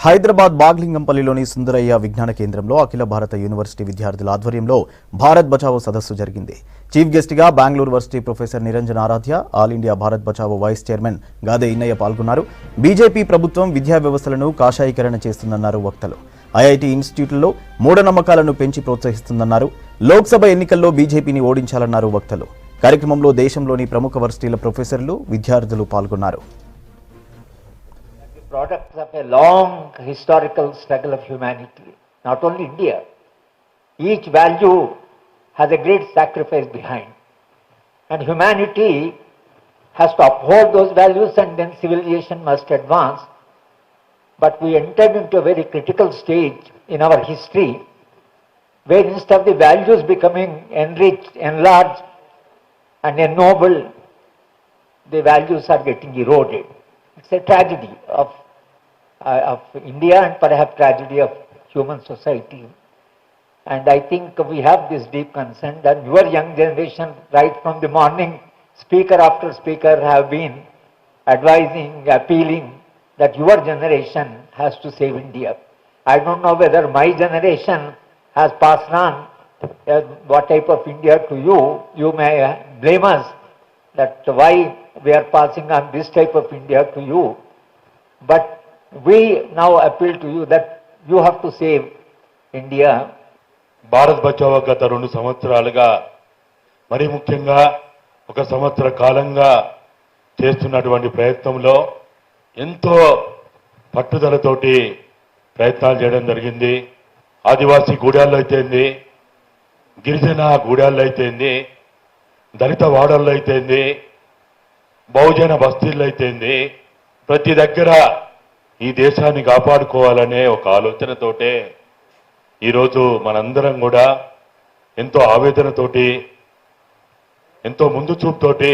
హైదరాబాద్ బాగ్లింగంపల్లిలోని సుందరయ్య విజ్ఞాన కేంద్రంలో అఖిల భారత యూనివర్సిటీ విద్యార్థుల ఆధ్వర్యంలో భారత్ బచావో సదస్సు జరిగింది. చీఫ్ గెస్ట్ గా Bengaluru university professor Niranjan Aradhya, all India Bharat Bachao vice chairman Gade Innaiah పాల్గొన్నారు. బీజేపీ ప్రభుత్వం విద్యా వ్యవస్థలను కాషాయీకరణ చేస్తుందన్నారు వక్తలు. ఐఐటీ ఇన్స్టిట్యూట్లలో మూఢనమ్మకాలను పెంచి ప్రోత్సహిస్తుందన్నారు. లోక్సభ ఎన్నికల్లో బీజేపీని ఓడించాలన్నారు వక్తలు. కార్యక్రమంలో దేశంలోని ప్రముఖ వర్సిటీల ప్రొఫెసర్లు, విద్యార్థులు పాల్గొన్నారు. Products of a long historical struggle of humanity, not only India. Each value has a great sacrifice behind, and humanity has to uphold those values, and then civilization must advance. But we entered into a very critical stage in our history where instead of the values becoming enriched, enlarged and ennobled, the values are getting eroded. It's a tragedy of India and perhaps tragedy of human society. And I think we have this deep concern that your young generation, right from the morning, speaker after speaker have been advising, appealing that your generation has to save India. I don't know whether my generation has passed on what type of India to you. You may blame us that why we are passing on this type of India to you, but we now appeal to you that you have to save India. Bharat Bachao గత 2 సంవత్సరాలుగా మరి ముఖ్యంగా 1 సంవత్సర కాలంగా చేస్తున్నటువంటి ప్రయత్నంలో ఎంతో పట్టుదలతోటి ప్రయత్నాలు చేయడం జరిగింది. ఆదివాసీ గూడాల్లో అయితేంది, గిరిజన గూడాల్లో అయితేంది, దళిత వాడల్లో అయితేంది, బహుజన బస్తీల్లో అయితేంది, ప్రతి దగ్గర ఈ దేశాన్ని కాపాడుకోవాలనే ఒక ఆలోచనతోటే ఈరోజు మనందరం కూడా ఎంతో ఆవేదనతోటి, ఎంతో ముందు చూపుతోటి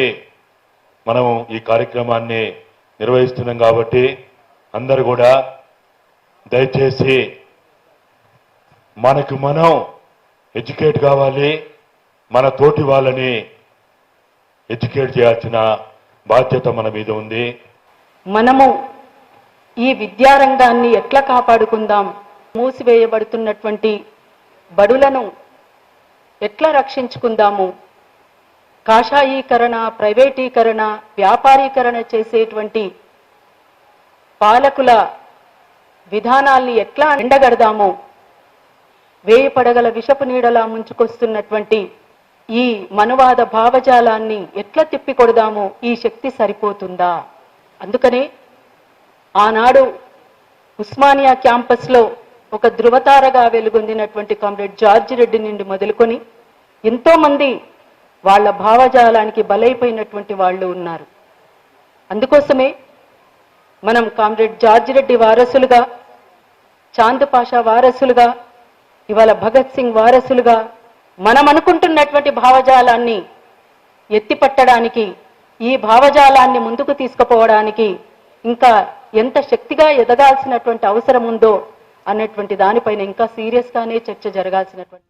మనం ఈ కార్యక్రమాన్ని నిర్వహిస్తున్నాం. కాబట్టి అందరూ కూడా దయచేసి మనకు మనం ఎడ్యుకేట్ కావాలి, మన తోటి వాళ్ళని ఎడ్యుకేట్ చేయాల్సిన బాధ్యత మన మీద ఉంది. మనము ఈ విద్యారంగాన్ని ఎట్లా కాపాడుకుందాం, మూసివేయబడుతున్నటువంటి బడులను ఎట్లా రక్షించుకుందాము, కాషాయీకరణ, ప్రైవేటీకరణ, వ్యాపారీకరణ చేసేటువంటి పాలకుల విధానాల్ని ఎట్లా ఎండగడదాము, వేయి పడగల విషపు నీడలా ముంచుకొస్తున్నటువంటి ఈ మనువాద భావజాలాన్ని ఎట్లా తిప్పికొడదాము, ఈ శక్తి సరిపోతుందా? అందుకనే ఆనాడు ఉస్మానియా క్యాంపస్లో ఒక ధృవతారగా వెలుగొందినటువంటి కామ్రేడ్ జార్జి రెడ్డి నుండి మొదలుకొని ఎంతోమంది వాళ్ళ భావజాలానికి బలైపోయినటువంటి వాళ్ళు ఉన్నారు. అందుకోసమే మనం కామ్రేడ్ జార్జి రెడ్డి వారసులుగా, చాంద్ పాషా వారసులుగా, ఇవాళ భగత్ సింగ్ వారసులుగా మనం అనుకుంటున్నటువంటి భావజాలాన్ని ఎత్తిపట్టడానికి, ఈ భావజాలాన్ని ముందుకు తీసుకుపోవడానికి ఇంకా ఎంత శక్తిగా ఎదగాల్సినటువంటి అవసరం ఉందో అన్నటువంటి దానిపైన ఇంకా సీరియస్గానే చర్చ జరగాల్సినటువంటి